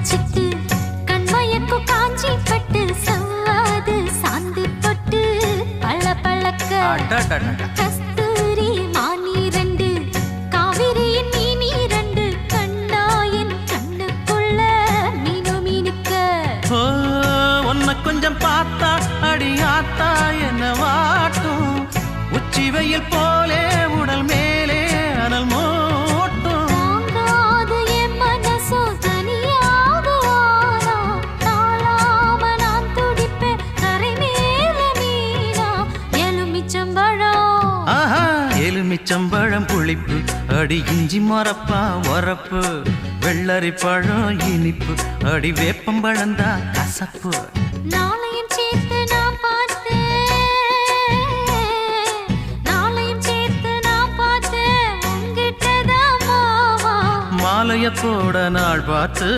சிட்டு கண்மயக்கு காஞ்சி பட்டு சவ்வாது சாந்து பட்டு பள்ள பழக்க கஸ்தூரி மானி ரெண்டு காவிரியின் மீனி ரெண்டு கண்ணாயின் கண்ணுக்குள்ள மீனு மீனுக்க உன்னை கொஞ்சம் பார்த்தா அடியாத்தா என்ன வாட்டும் உச்சி வெயில் போலே உடல் மேலே அனல் மூட்டும் தாங்காது என் மனசோ தனியாக ஆனா தாழாம நான் துடிப்பேன் கரை மேல மீனா எலுமிச்சம்பழம் எலுமிச்சம்பழம் புளிப்பு அடி இஞ்சி மரப்பா வரப்பு வெள்ளரி பழம் இனிப்பு அடி வேப்பம்பழந்தா கசப்பு நாளையும் சேர்த்து நான் பார்த்தேன் உங்கிட்டதான் மாவா மாலைய போட நாள் பார்த்து